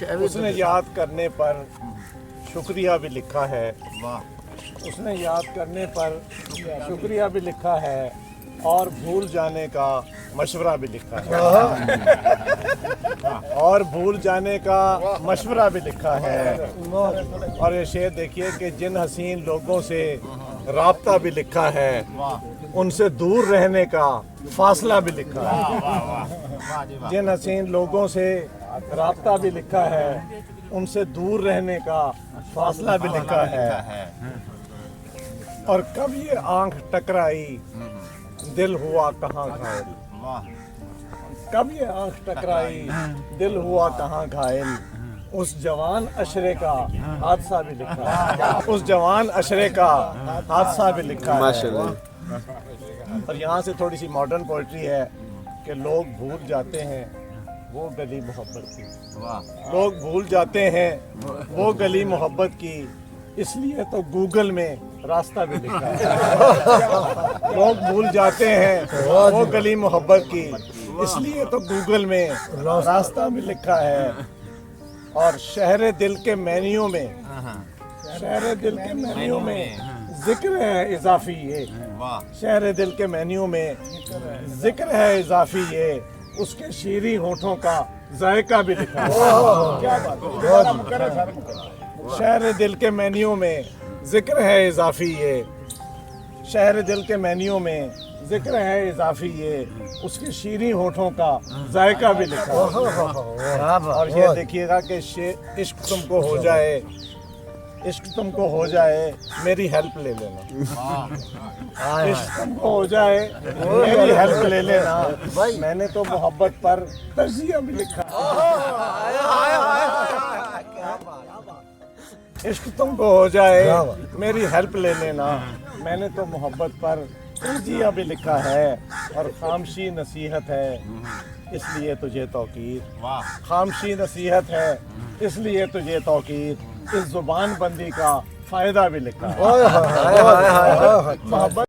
اس نے یاد کرنے پر شکریہ بھی لکھا ہے، اس نے یاد کرنے پر شکریہ بھی لکھا ہے اور بھول جانے کا مشورہ بھی لکھا ہے، اور بھول جانے کا مشورہ بھی لکھا ہے۔ اور یہ شعر دیکھیے کہ جن حسین لوگوں سے رابطہ بھی لکھا ہے، ان سے دور رہنے کا فاصلہ بھی لکھا ہے۔ جن حسین لوگوں سے رابطہ بھی لکھا ہے، ان سے دور رہنے کا فاصلہ بھی لکھا ہے۔ اور کب یہ آنکھ ٹکرائی دل ہوا کہاں گھائل، کب یہ آنکھ ٹکرائی دل ہوا کہاں گھائل، اس جوان عشرے کا حادثہ بھی لکھا ہے، اس جوان عشرے کا حادثہ بھی لکھا ہے۔ اور یہاں سے تھوڑی سی ماڈرن پوئٹری ہے کہ لوگ بھول جاتے ہیں وہ گلی محبت کی، لوگ بھول جاتے ہیں وہ گلی محبت کی، اس لیے تو گوگل میں راستہ بھی لکھا ہے۔ لوگ بھول جاتے ہیں وہ گلی محبت کی، اس لیے تو گوگل میں راستہ بھی لکھا ہے۔ اور شہر دل کے مینیو میں، شہر دل کے مینیو میں ذکر ہے اضافی یہ، شہر دل کے مینیو میں ذکر ہے اضافی یہ، اس کے شیریں ہونٹوں کا ذائقہ بھی لکھا ہے۔ کیا بات ہے؟ شہر دل کے مینیو میں ذکر ہے اضافی یہ، شہر دل کے مینیو میں ذکر ہے اضافی یہ، اس کے شیریں ہونٹوں کا ذائقہ بھی لکھا ہے۔ اور یہ دیکھیے گا کہ عشق تم کو ہو جائے، عشق تم کو ہو جائے میری ہیلپ لے لینا، عشق تم کو ہو جائے میری ہیلپ لے لینا، میں نے تو محبت پر تجزیہ بھی لکھا ہے۔ عشق تم کو ہو جائے میری ہیلپ لے لینا، میں نے تو محبت پر تجزیہ بھی لکھا ہے۔ اور خامشی نصیحت ہے اس لیے تجھے توقیر، خامشی نصیحت ہے اس لیے تجھے توقیر، اس زبان بندی کا فائدہ بھی لکھا ہے۔ محبت